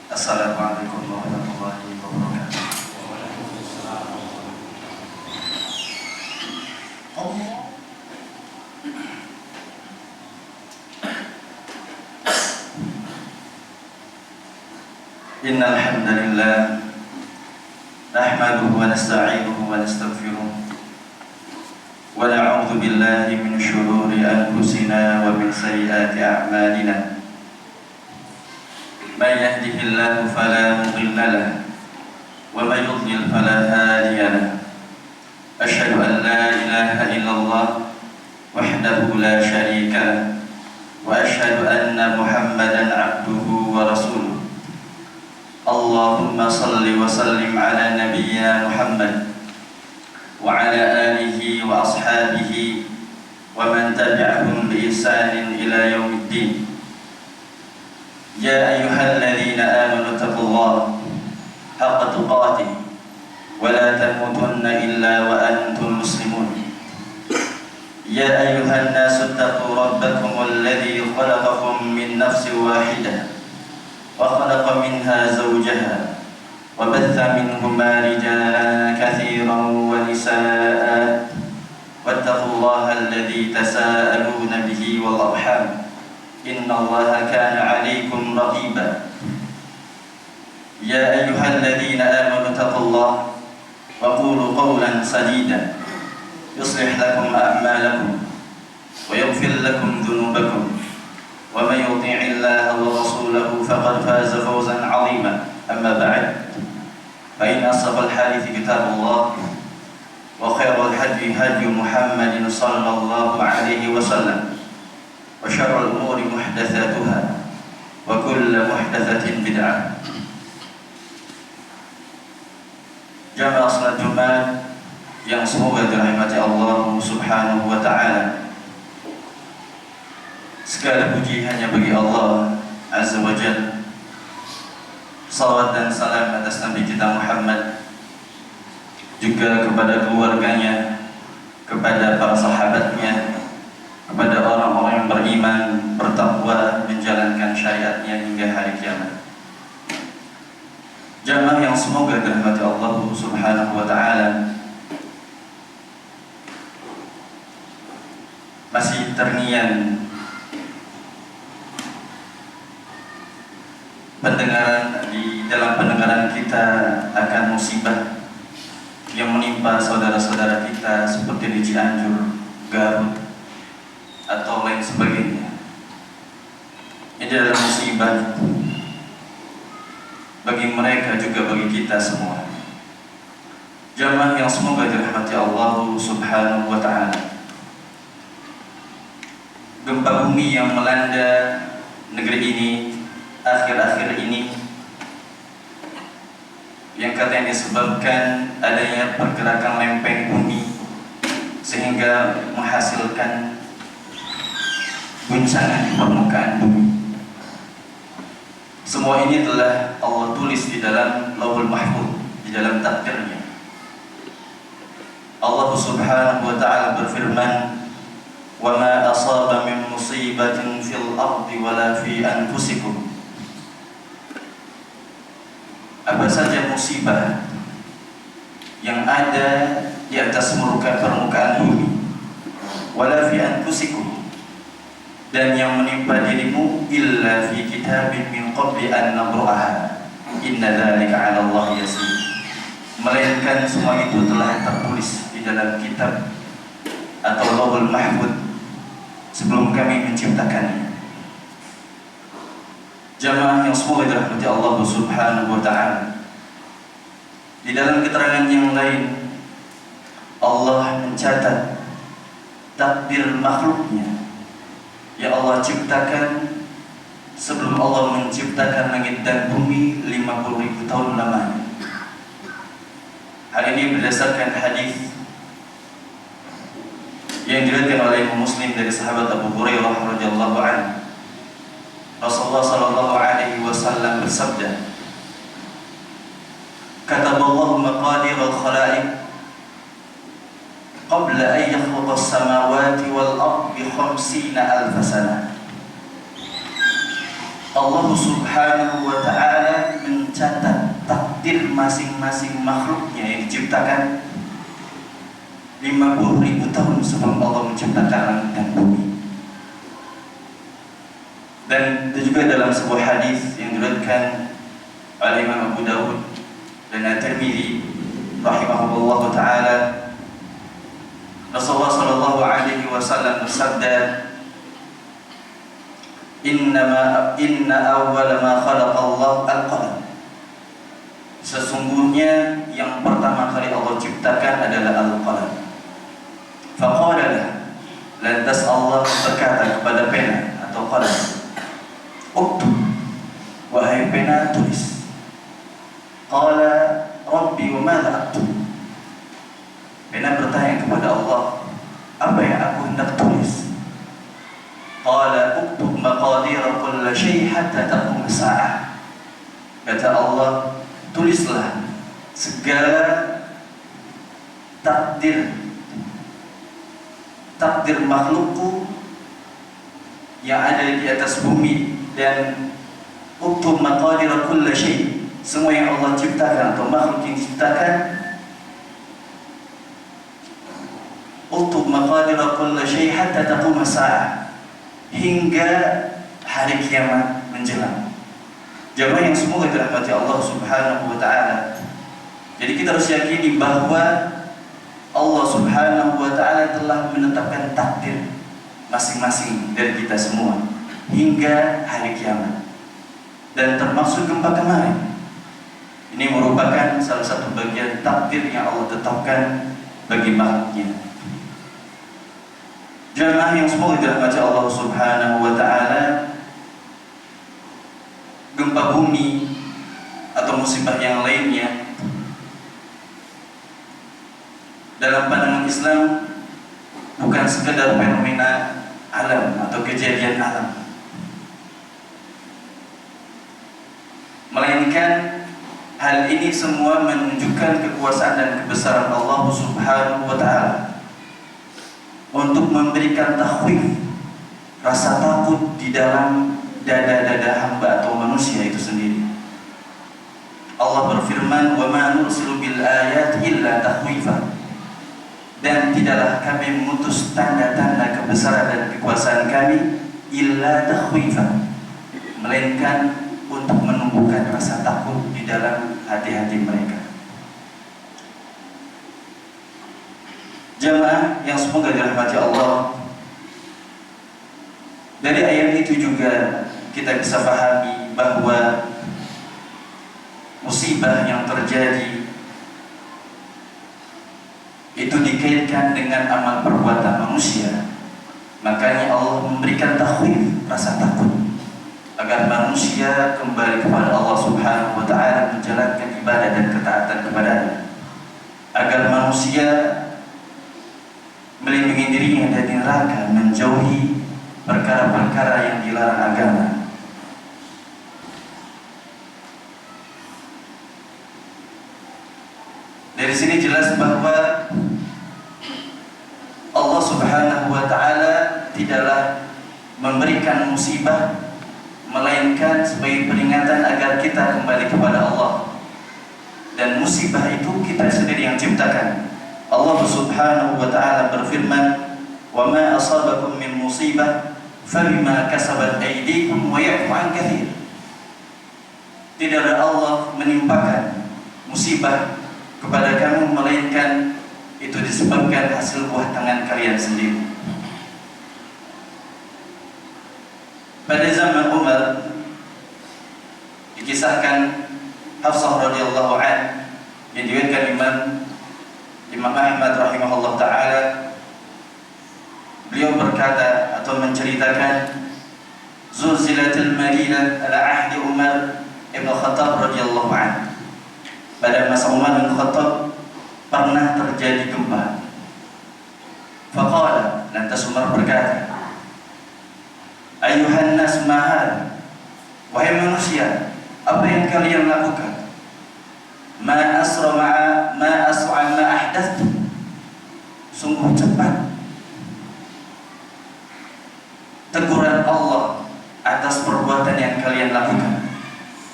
Assalamualaikum warahmatullahi wabarakatuh. Innal hamdalillah nahmaduhu wa nasta'inuhu wa nastaghfiruh wa na'udzu billahi min shururi anfusina wa min sayyiati a'malina. Man yahdihillahu fala mudilla lahu wa man yudlil fala hadiya lahu. Asyhadu an la ilaha illallah wahdahu la syarika lahu wa asyhadu anna Muhammadan 'abduhu wa rasuluh. Allahumma salli wa sallim ala nabiyyina Muhammad wa ala alihi wa ashabihi wa man tabi'ahum bi ihsanin ila yaumiddin. Ya ayyuhalladzina amanu taqullaha haqqa tuqatih wa la tamutunna illa wa antum muslimun. Ya ayyuhan nasu taqu rabbakum alladzi khalaqakum min nafsin wahidah wa khalaqa minha zawjaha wa batha minhuma rijalan katsiran wa nisaa'a wattaqullaha alladzi tasaaluna bihi wal arham innallaha kana 'alaykum raqiba. Ya ayyuhalladzina amanu taqullaha wa qulu qawlan sadida yuslih lakum a'malakum wa yaghfir lakum dhunubakum wa may yuti'illaha wa rasulahu faqad faza fawzan 'azima. Amma ba'd, fa inna asdaqal hadithi kitabullah wa khairal hadi hadi Muhammadin sallallahu alaihi wasallam wa syarrul umuri muhdatsatuha wa kullu muhdatsatin bid'ah. Jamaah salat Jumat yang semoga dirahmati Allah Subhanahu wa taala. Segala puji hanya bagi Allah Azza wa Jalla. Salawat dan salam atas Nabi kita Muhammad, juga kepada keluarganya, kepada para sahabatnya, kepada orang-orang yang beriman, bertakwa, menjalankan syariatnya hingga hari kiamat. Jamaah yang semoga dirahmati Allah Subhanahu wa taala, masih terngiang dalam pendengaran kita akan musibah yang menimpa saudara-saudara kita seperti di Cianjur, Garut, atau lain sebagainya. Ini adalah musibah bagi mereka juga bagi kita semua. Jamaah yang semoga dirahmati Allah Subhanahu wa taala. Gempa bumi yang melanda negeri ini akhir-akhir ini, yang katanya disebabkan adanya pergerakan lempeng bumi sehingga menghasilkan guncangan di permukaan bumi. Semua ini telah Allah tulis di dalam Lauhul Mahfuz, di dalam takdirnya. Allah Subhanahu wa taala berfirman, "Wa ma asaba min musibatin fil ardi wala fi anfusikum." Apa saja musibah yang ada di atas permukaan bumi, wala fi anfusikum, dan yang menimpa dirimu, illa fi kitabin min qabli an nabra'aha inna dzalika 'ala Allah yasir, melainkan semua itu telah tertulis di dalam kitab atau Lauhul Mahfuz sebelum kami menciptakannya. Jamaah yang semoga dirahmati Allah Subhanahu wa taala, di dalam keterangan yang lain Allah mencatat takdir makhluknya yang Allah ciptakan sebelum Allah menciptakan langit dan bumi 50.000 tahun lamanya. Hal ini berdasarkan hadis yang diriwayatkan oleh Imam Muslim dari sahabat Abu Hurairah radhiyallahu anhu. Rasulullah sallallahu alaihi wasallam bersabda, "Kataballahu maqadir al-khalaiq qabla an yakhluqa as-samawati wal ardi 50,000 sanah." Allah Subhanahu wa taala mencatat takdir masing-masing makhluknya yang diciptakan 50.000 tahun sebelum Allah menciptakan langit dan bumi. Dan itu juga dalam sebuah hadis yang diriwayatkan oleh Imam Abu Dawud dan At-Tirmidzi rahimahullah taala, Rasulullah sallallahu alaihi wasallam bersabda, Inna awwala ma khalaqa Allah al-qalam. Sesungguhnya yang pertama kali Allah ciptakan adalah al-qalam. Faqala lah, lantas Allah berkata kepada pena atau qalam, uktub, wahai pena tulis. Qala Rabbi wa madza aktub. Pena bertanya kepada Allah, apa yang aku hendak tulis? Qala uktub maqadir kulli syai' hatta taqum as-sa'ah. Kata Allah, tulislah segala takdir makhlukku yang ada di atas bumi, dan uktub maqadir kulli syai', semua yang Allah ciptakan atau makhluk yang diciptakan, uktub maqadir kulli syai' hatta taqum as-sa'ah, hingga hari kiamat menjelang. Jamaah yang semoga dirahmati Allah Subhanahu wa taala. Jadi kita harus yakini bahwa Allah Subhanahu wa taala telah menetapkan takdir masing-masing dari kita semua hingga hari kiamat. Dan termasuk gempa kemarin, ini merupakan salah satu bagian takdir yang Allah tetapkan bagi makhluknya. Jamaah yang semoga dirahmati Allah Subhanahu wa taala, gempa bumi atau musibah yang lainnya dalam pandangan Islam bukan sekedar fenomena alam atau kejadian alam, melainkan hal ini semua menunjukkan kekuasaan dan kebesaran Allah Subhanahu wa taala untuk memberikan takhwif, rasa takut di dalam dada-dada hamba atau manusia itu sendiri. Allah berfirman, "Wa ma nursilu bil ayati illa takhwifan." Dan tidaklah kami mengutus tanda-tanda kebesaran dan kekuasaan kami illa takhwifan, melainkan untuk menumbuhkan rasa takut di dalam hati-hati mereka. Jamaah yang semoga dirahmati Allah, dari ayat itu juga kita bisa pahami bahwa musibah yang terjadi itu dikaitkan dengan amal perbuatan manusia. Makanya Allah memberikan takhwif, rasa takut, agar manusia kembali kepada Allah Subhanahu wa taala, menjalankan ibadah dan ketaatan kepadanya, agar manusia melindungi dirinya dari neraka, menjauhi perkara-perkara yang dilarang agama. Dari sini jelas bahwa Allah Subhanahu wa taala tidaklah memberikan musibah melainkan sebagai peringatan agar kita kembali kepada Allah. Dan musibah itu kita sendiri yang ciptakan. Allah Subhanahu wa taala berfirman, "Wa ma asabakum min musibah fabima kasabat aydikum wa ya'fu 'an katsir." Tidaklah Allah menimpakan musibah kepada kamu melainkan itu disebabkan hasil buah tangan kalian sendiri. Pada zaman Umar dikisahkan Hafsah radhiyallahu anha yang diriwayatkan Imam Ahmad rahimahullah taala, beliau berkata atau menceritakan, Zulzilatul Madinah ala ahdi Umar ibn Khattab radhiyallahu anhu. Pada masa Umar bin Khattab pernah terjadi gempa. Faqala, lantas Umar berkata, Ayuhan nas mahal, wahai manusia, apa yang kalian lakukan? Ma asra ma ahdathtu, sungguh cepat teguran Allah atas perbuatan yang kalian lakukan.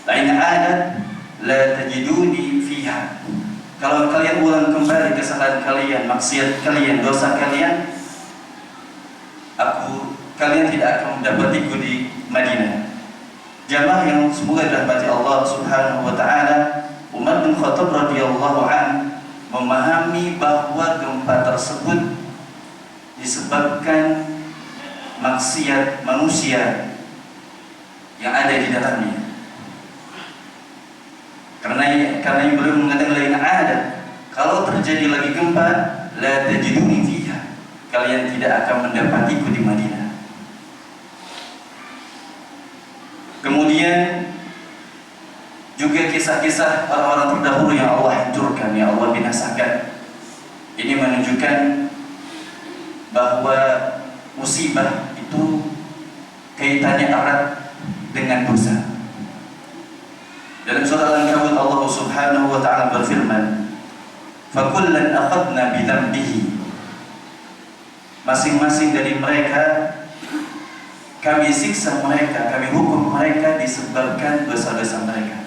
Lain adat la tajiduni fiha. Kalau kalian ulang kembali kesalahan kalian, maksiat kalian, dosa kalian, kalian tidak akan mendapatiku di Madinah. Jamaah yang semoga dirahmati Allah Subhanahu wa taala, Umar bin Khattab radhiyallahu an memahami bahwa gempa tersebut disebabkan maksiat manusia yang ada di dalamnya. Karena yang belum mengatakan lain ada. Kalau terjadi lagi gempa, la tajiduni fiha, kalian tidak akan mendapatiku di Madinah. Kemudian juga kisah-kisah orang-orang terdahulu yang Allah hancurkan, yang Allah binasakan. Ini menunjukkan bahwa musibah itu kaitannya erat dengan dosa. Dalam surah Al-Ankabut Allah Subhanahu wa taala berfirman, "Fakullan akhadna bi dzambihi." Masing-masing dari mereka kami siksa mereka, kami hukum mereka disebabkan dosa-dosa mereka.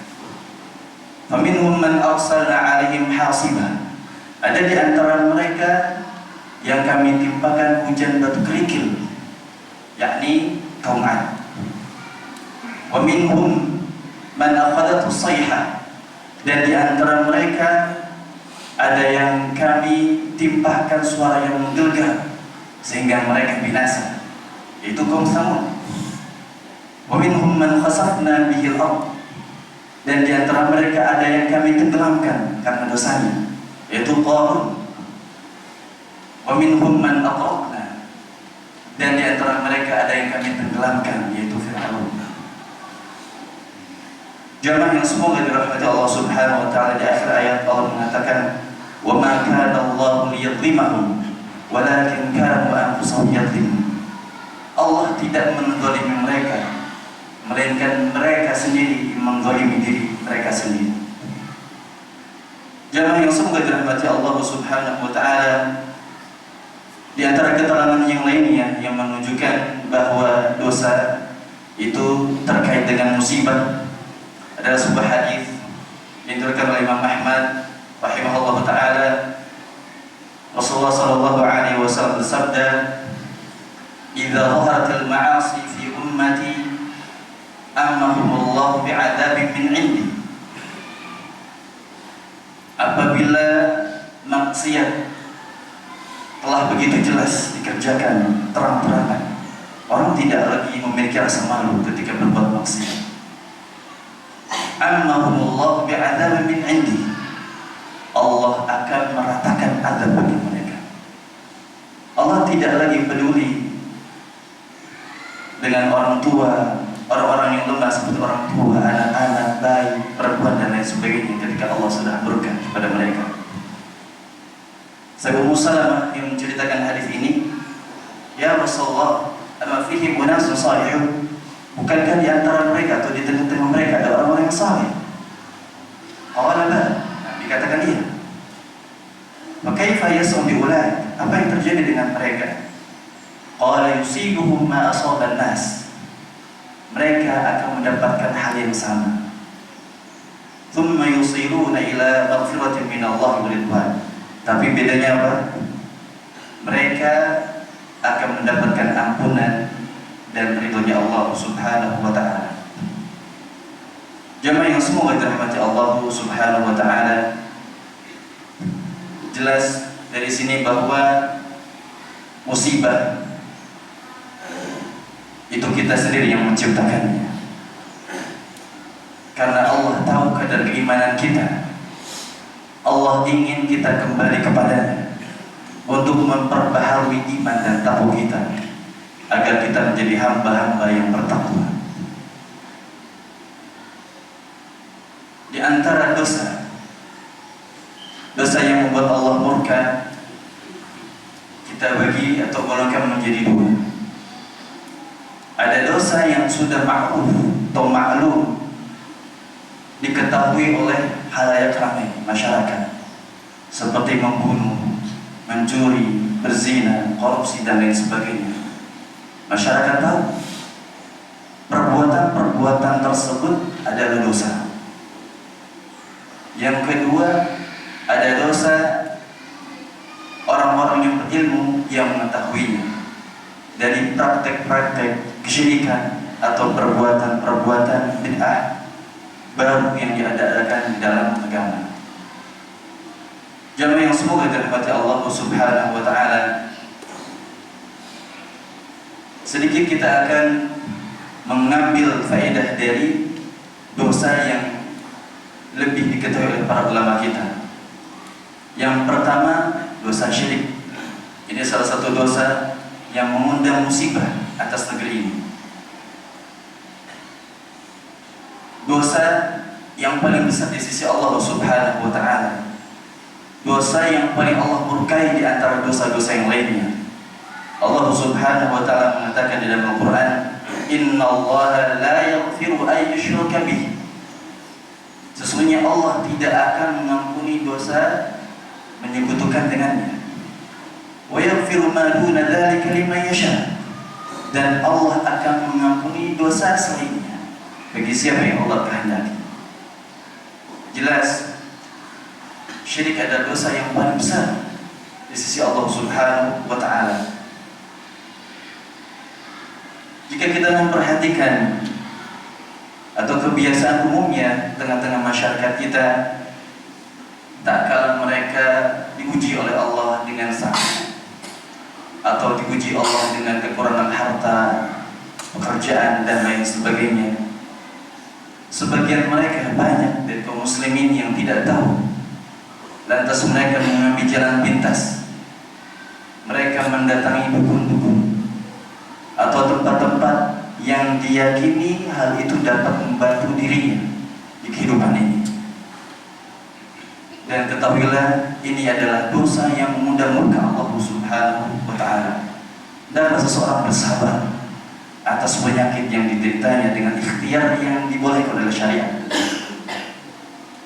Faminhum man arsalna 'alaihim hasiba. Ada di antara mereka yang kami timpakan hujan batu kerikil, yakni kaum 'Ad. Wa minhum man akhadatu sayha, dan di antara mereka ada yang kami timpahkan suara yang menggelegar sehingga mereka binasa, itu kaum Tsamud. Wa minhum man khasafna bihi al-ard, dan di antara mereka ada yang kami tenggelamkan karena dosanya, yaitu Qarun. Wa minhum man aghraqna, dan di antara mereka ada yang kami tenggelamkan, yaitu Fir'aun. Jamaah yang semoga dirahmati Allah Subhanahu wa taala, di akhir ayat Allah mengatakan, "Wa ma kana Allahu liyadhlimahum, walakin kanu anfusahum yadhlimun." Allah tidak menzalimi mereka, melainkan mereka sendiri menzalimi diri mereka sendiri. Jamaah yang semoga dirahmati Allah Subhanahu wa taala, di antara keterangan yang lainnya yang menunjukkan bahwa dosa itu terkait dengan musibah adalah sebuah hadis yang diriwayatkan oleh Imam Ahmad rahimahullah taala. Rasulullah sallallahu alaihi wasallam bersabda, "Idza dhaharatil ma'asi fi ummati ammahumullahu bi'adzabin min 'indi." Apabila maksiat telah begitu jelas dikerjakan terang-terangan, orang tidak lagi memiliki rasa malu ketika berbuat maksiat. Ammahumullahu bi'adzabin min 'indi, Allah akan meratakan azab bagi mereka. Allah tidak lagi peduli dengan orang tua, orang-orang yang lemah seperti orang tua, anak-anak, bayi, perempuan dan lain sebagainya ketika Allah sudah berkah kepada mereka. Sahabat Ummu Salamah yang menceritakan hadis ini, "Ya Rasulullah, ama fihi unasun salihun?" Bukankah di antara mereka atau di tengah-tengah mereka ada orang-orang yang saleh? Qala la, dikatakan iya. Maka kaifa yas'u bi ulai? Apa yang terjadi dengan mereka? Qala yusibuhum ma asaban nas. Mereka akan mendapatkan hal yang sama. Thumma yusiruna ila maghfiratin min Allah wa ridwan. Tapi bedanya apa? Mereka akan mendapatkan ampunan dan ridhonya Allah Subhanahu wa taala. Jamaah yang semoga dirahmati Allah Subhanahu wa taala, jelas dari sini bahwa musibah itu kita sendiri yang menciptakannya. Karena Allah tahu kadar keimanan kita. Allah ingin kita kembali kepadanya untuk memperbaharui iman dan takwa kita, agar kita menjadi hamba-hamba yang bertakwa. Di antara dosa yang membuat Allah murka, kita bagi atau golongkan menjadi dua. Ada dosa yang sudah ma'ruf atau maklum, diketahui oleh khalayak ramai masyarakat, seperti membunuh, mencuri, berzina, korupsi dan lain sebagainya. Masyarakat tahu perbuatan-perbuatan tersebut adalah dosa. Yang kedua, ada dosa orang-orang yang berilmu yang mengetahuinya dari praktek-praktek kesyirikan atau perbuatan-perbuatan bid'ah baru yang diadakan di dalam agama. Jamaah yang semoga dirahmati Allah Subhanahu wa taala, sedikit kita akan mengambil faedah dari dosa yang lebih diketahui oleh para ulama kita. Yang pertama, dosa syirik. Ini salah satu dosa yang mengundang musibah atas negeri ini. Dosa yang paling besar di sisi Allah Subhanahu wa taala. Dosa yang paling Allah murkai di antara dosa-dosa yang lainnya. Allah Subhanahu wa taala mengatakan di dalam Al-Qur'an, "Innallaha la yaghfiru an yushraka bih." Sesungguhnya Allah tidak akan mengampuni dosa menyekutukan dengannya. Wa yaghfiru ma duna dzalika liman yasha. Dan Allah akan mengampuni dosa selainnya bagi siapa yang Allah kehendaki. Jelas syirik adalah dosa yang paling besar di sisi Allah Subhanahu wa taala. Jika kita memperhatikan atau kebiasaan umumnya tengah-tengah masyarakat kita, tak kala mereka diuji oleh Allah dengan sakit atau diuji Allah dengan kekurangan harta, pekerjaan dan lain sebagainya, sebagian mereka banyak dari kaum muslimin yang tidak tahu, lantas mereka mengambil jalan pintas. Mereka mendatangi dukun-dukun atau tempat-tempat yang diyakini hal itu dapat membantu dirinya di kehidupan ini. Dan ketahuilah, ini adalah dosa yang mengundang murka Allah Subhanahu wa taala. Dan seseorang bersabar atas penyakit yang dideritanya dengan ikhtiar yang dibolehkan oleh syariat.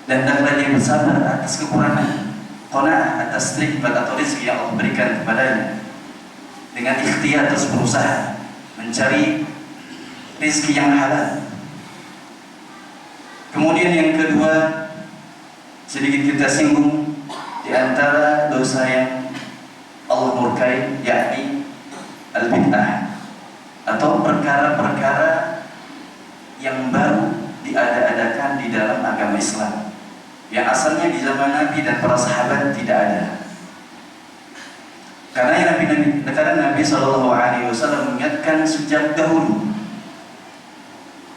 Dan hendaklah dia bersabar atas kekurangan, qanaah atas nikmat atau rezeki yang Allah berikan kepadanya, dengan ikhtiar terus berusaha mencari rezeki yang halal. Kemudian yang kedua, sedikit kita singgung di antara dosa yang Allah murkai, yakni al-bid'ah atau perkara-perkara yang baru diada-adakan di dalam agama Islam, yang asalnya di zaman Nabi dan para sahabat tidak ada. Karena Nabi SAW mengingatkan sejak dahulu,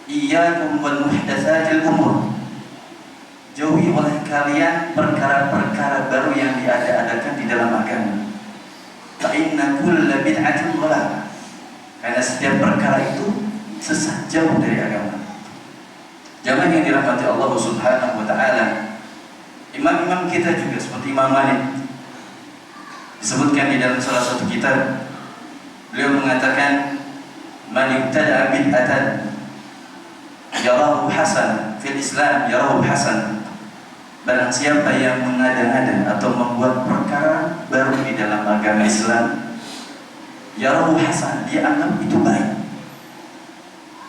iyyakum wal muhdatsatil umur, jauhi oleh kalian perkara-perkara baru yang diada-adakan di dalam agama. Fa inna kulla bid'atin dhalalah, karena setiap perkara itu sesat, jauh dari agama. Jamaah yang dirahmati Allah Subhanahu wa taala, imam-imam kita juga seperti Imam Malik disebutkan di dalam salah satu kitab, beliau mengatakan, man ibtada'a bid'atan yarahu hasan fil Islam yarahu hasan. Barang siapa yang mengada-ngada atau membuat perkara baru di dalam agama Islam, yarahu hasan, dia anggap itu baik.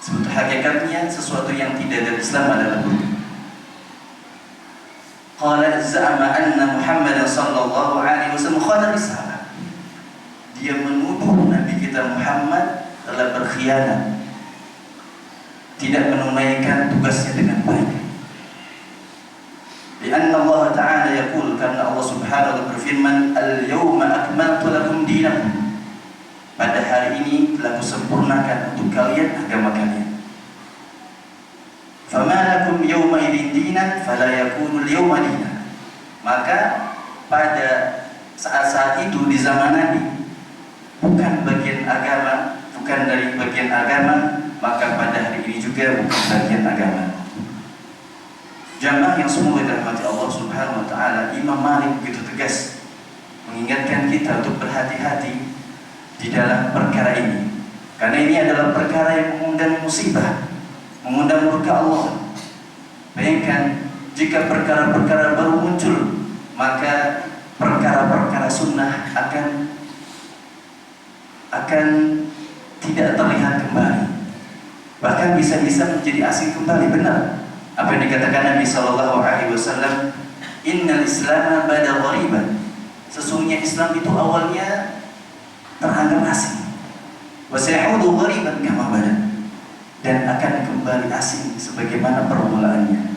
Sebetulnya hakikatnya sesuatu yang tidak dari Islam adalah buruk. Qala za'ama anna Muhammadan sallallahu alaihi wasallam khana risalah. Dia menuduh Nabi kita Muhammad telah berkhianat, tidak menunaikan tugasnya dengan baik. Karena Allah Ta'ala yaqul, karena Allah Subhanahu wa ta'ala berfirman, al-yawma akmaltu lakum dinakum, pada hari ini telah kusempurnakan untuk kalian agama kalian. Fama lakum yawma idzin dinan fala yakunu al-yawma dinan. Maka pada saat-saat itu di zaman Nabi bukan bagian agama, bukan dari bagian agama, maka pada hari ini juga bukan bagian agama. Jamaah yang semoga dirahmati Allah Subhanahu wa taala, Imam Malik begitu tegas mengingatkan kita untuk berhati-hati di dalam perkara ini, karena ini adalah perkara yang mengundang musibah, mengundang murka Allah. Bayangkan jika perkara-perkara baru muncul, maka perkara-perkara sunnah akan tidak terlihat kembali, bahkan bisa-bisa menjadi asing kembali. Benar, Apa yang dikatakan Nabi sallallahu alaihi wasallam, "Innal Islam bada ghariban." Sesungguhnya Islam itu awalnya teranggap asing. Wa sayaudu ghariban kama bada. Dan akan kembali asing sebagaimana permulaannya.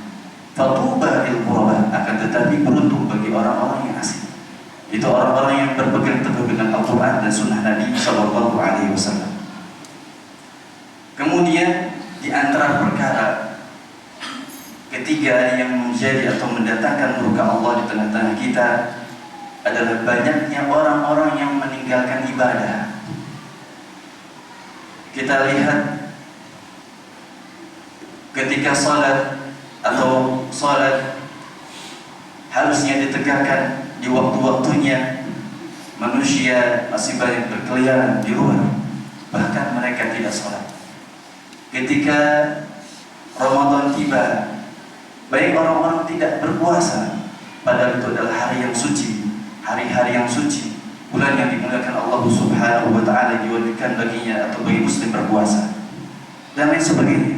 Fatuba lil ghuraba, akan tetapi beruntung bagi orang-orang yang asing. Itu orang-orang yang berpegang teguh dengan Al-Quran dan Sunnah Nabi sallallahu alaihi wasallam. Kemudian di antara perkara ketiga yang menjadi atau mendatangkan murka Allah di tengah-tengah kita adalah banyaknya orang-orang yang meninggalkan ibadah. Kita lihat ketika salat atau salat harusnya ditegakkan di waktu-waktunya, manusia masih banyak berkeliaran di luar, bahkan mereka tidak salat. Ketika Ramadan tiba, baik orang-orang tidak berpuasa, padahal itu adalah hari yang suci, hari-hari yang suci, bulan yang dimuliakan Allah Subhanahu wa Ta'ala, diwajibkan baginya atau bagi Muslim berpuasa, dan lain sebagainya.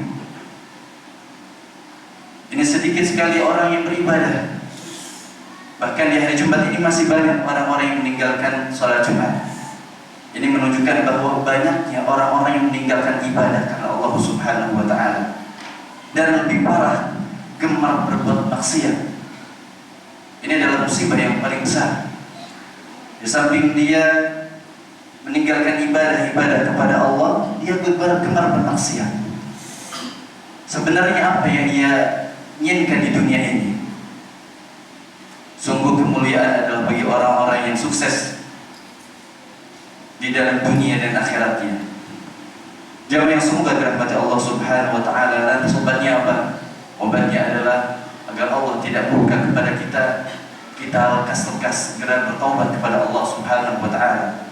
Ini sedikit sekali orang yang beribadah. Bahkan di hari Jumat ini masih banyak orang-orang yang meninggalkan sholat Jumat. Ini menunjukkan bahwa banyaknya orang-orang yang meninggalkan ibadah karena Allah Subhanahu wa Ta'ala. Dan lebih parah, gemar berbuat maksiat. Ini adalah musibah yang paling besar. Di samping dia meninggalkan ibadah kepada Allah, dia gemar bermaksiat. Sebenarnya apa yang dia inginkan di dunia ini? Sungguh kemuliaan adalah bagi orang-orang yang sukses di dalam dunia dan akhiratnya. Jamaah yang semoga dirahmati Allah Subhanahu wa Ta'ala. Lantas obatnya apa? Obatnya adalah agar Allah tidak murka kepada kita, kita lekas segera bertaubat kepada Allah Subhanahu wa Ta'ala.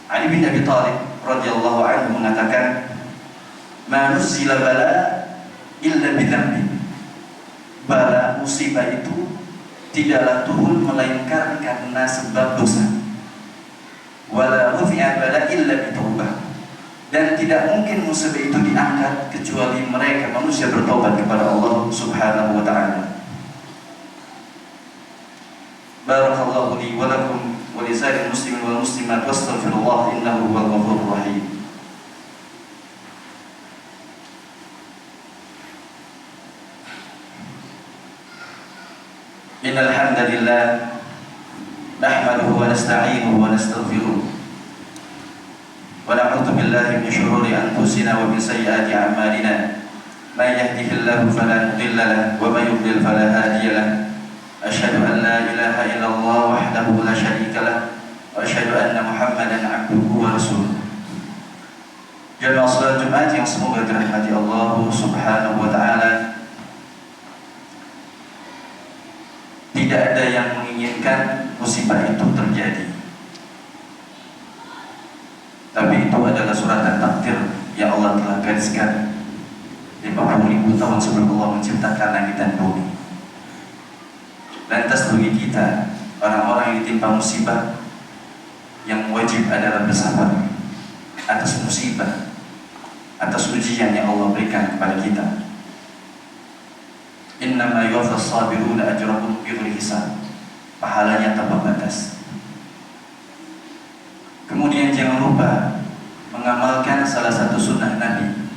Ali bin Abi Thalib radhiyallahu anhu mengatakan, "Ma nuzila bala illa bidzambin." Bala musibah itu tidaklah turun melainkan karena sebab dosa. Wala rufi'a bala illa bitaubah. Dan tidak mungkin musibah itu diangkat kecuali mereka manusia bertaubat kepada Allah Subhanahu wa Ta'ala. Barakallahu li wa lakum wa li sa'iril muslimin wal muslimat wastaghfirullah innahu huwal ghafurur rahim. Innal hamdalillah nahmaduhu wa nasta'inuhu wa nastaghfiruh wa na'udzu billahi min shururi anfusina wa min sayyiati a'malina. May yahdihillahu fala mudilla lahu wa may yudlil fala hadiya lahu. Asyhadu an la ilaha illallah wahdahu la syarika lahu wa asyhadu anna Muhammadan 'abduhu wa rasuluh. Jamaah salat Jumat yang semoga dirahmati Allah Subhanahu wa Ta'ala. Tidak ada yang menginginkan musibah itu terjadi, tapi itu adalah suratan takdir yang Allah telah gariskan 50.000 tahun sebelum Allah menciptakan langit dan bumi. Lantas bagi kita, orang-orang yang ditimpa musibah, yang wajib adalah bersabar atas musibah, atas ujian yang Allah berikan kepada kita. Innama yuwaffas sabiruna ajrahum bighairi hisab. Pahalanya tanpa batas. Kemudian jangan lupa mengamalkan salah satu sunnah Nabi,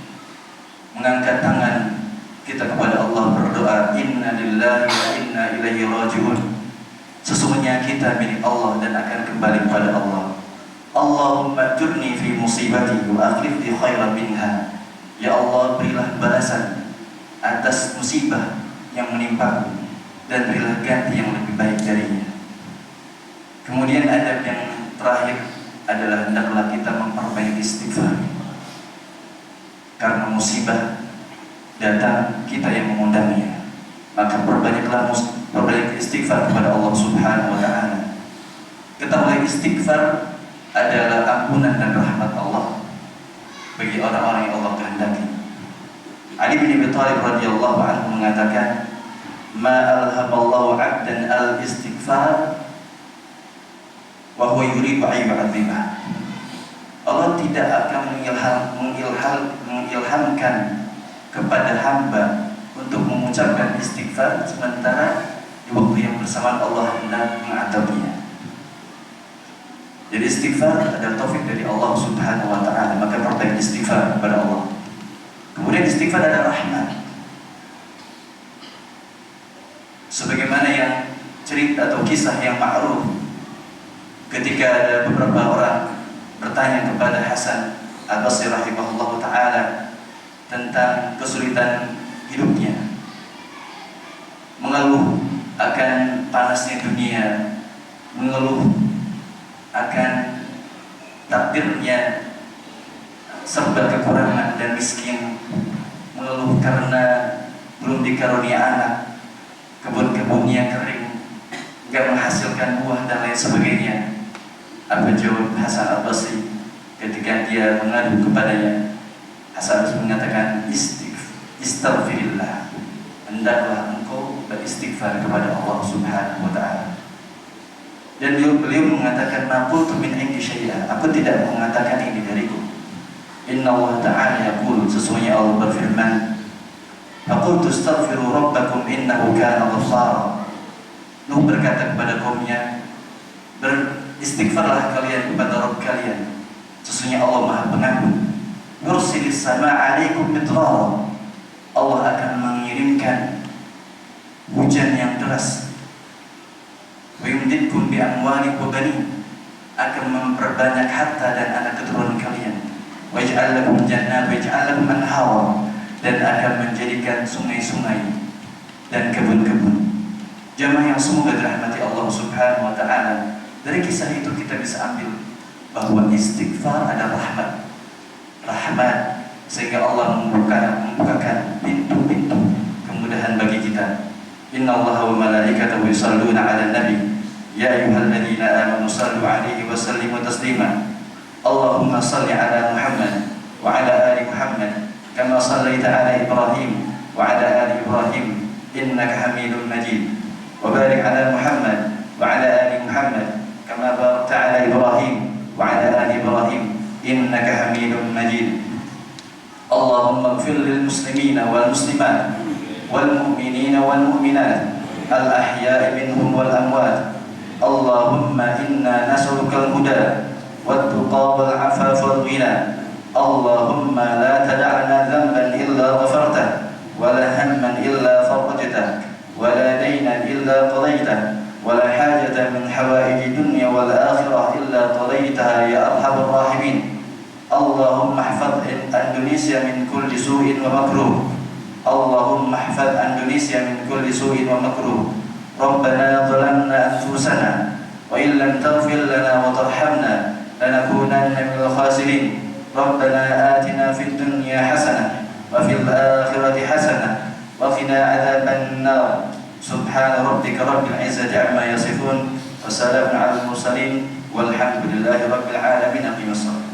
mengangkat tangan kita kepada Allah berdoa, inna lillahi wa inna ilaihi raji'un. Sesungguhnya kita milik Allah dan akan kembali kepada Allah. Allahumma ajurni fi musibati wa akhlif li khairan minha. Ya Allah, berilah balasan atas musibah yang menimpa dan berilah ganti yang lebih baik darinya. Kemudian adab yang terakhir adalah hendaklah kita memperbaiki istighfar. Karena musibah datang, kita yang mengundangnya. Maka perbanyaklah istighfar kepada Allah Subhanahu wa Ta'ala. Ketahuilah istighfar adalah ampunan dan rahmat Allah bagi orang-orang yang Allah kehendaki. Ali bin Abi Thalib radhiyallahu anhu mengatakan, "Ma alhamallahu 'abdan al-istighfar wa huwa yuridu an yu'adzibah." Allah tidak akan mengilhamkan kepada hamba untuk mengucapkan istighfar sementara di waktu yang bersamaan Allah hendak mengadabnya. Jadi istighfar adalah taufik dari Allah Subhanahu wa taala, maka perbanyak istighfar kepada Allah. Kemudian istighfar adalah rahmat. Sebagaimana yang cerita atau kisah yang ma'ruf ketika ada beberapa orang bertanya kepada Hasan Al-Basri rahimahullah ta'ala tentang kesulitan hidupnya, mengeluh akan panasnya dunia, mengeluh akan takdirnya serba kekurangan dan miskin, mengeluh karena belum dikarunia anak, kebun-kebunnya kering, gak menghasilkan buah dan lain sebagainya. Apa jawab Hasan Al-Basri ketika dia mengadu kepadanya? Hasan Al-Basri mengatakan, istighfirillah, hendaklah engkau beristighfar kepada Allah Subhanahu wa ta'ala. Dan beliau mengatakan, ma qultu min indi syai'a, aku tidak mengatakan ini dariku. Inna Allah ta'ala yaqul, sesungguhnya Allah berfirman, faqultu astaghfiru rabbakum innahu kana ghaffara. Nuh berkata kepada kaumnya, beristighfarlah kalian kepada Rabb kalian, sesungguhnya Allah Maha Pengampun. Yursilis samaa'a 'alaikum midrara, Allah akan mengirimkan hujan yang deras. Wa yumdidkum bi amwalin wa banin, akan memperbanyak harta dan anak keturunan kalian. Wa yaj'al lakum jannat wa yaj'al lakum anhara, dan akan menjadikan sungai-sungai dan kebun-kebun. Jamaah yang semoga dirahmati Allah Subhanahu wa ta'ala, dari kisah itu kita bisa ambil bahwa istighfar adalah rahmat, sehingga Allah membukakan pintu-pintu kemudahan bagi kita. Inna Allaha wa malaikatahu yusalluna 'alan nabi ya ayyuhalladzina amanu sallu 'alaihi wa sallimu taslima. Allahumma salli 'ala Muhammad wa 'ala ali Muhammad kama shallaita 'ala Ibrahim wa 'ala ali Ibrahim innaka Hamidum Majid. Wa barik 'ala Muhammad wa 'ala ali Muhammad kama barakta 'ala Ibrahim wa 'ala ali Ibrahim innaka Hamidum Majid. Allahumma ighfir lil muslimina wal muslimat wal mu'minina wal mu'minat al ahya'i minhum wal amwat. Allahumma inna nas'aluka al huda wat tuqa wal 'afafa wal ghina. Allahumma la tad'na dhanban illa ghafartah wa la hamman illa farajtah wa la daynan illa qadaytah wa la hajatan min hawaiji dunya wal akhirah illa qadaytaha ya arhamar rahimin. Allahumma ihfadh Indonesia min kulli su'in wa makruh. Allahumma ihfadh Indonesia min kulli su'in wa makruh. Rabbana zalamna anfusana wa in lam taghfir lana wa tarhamna lanakunanna minal khasirin. Rabbana atina fid dunya hasanah wa fil akhirati hasanah wa qina adzaban nar. Subhana rabbika rabbil izzati amma yasifun wa salamun alal mursalin walhamdulillahi rabbil alamin. Aqimus salat.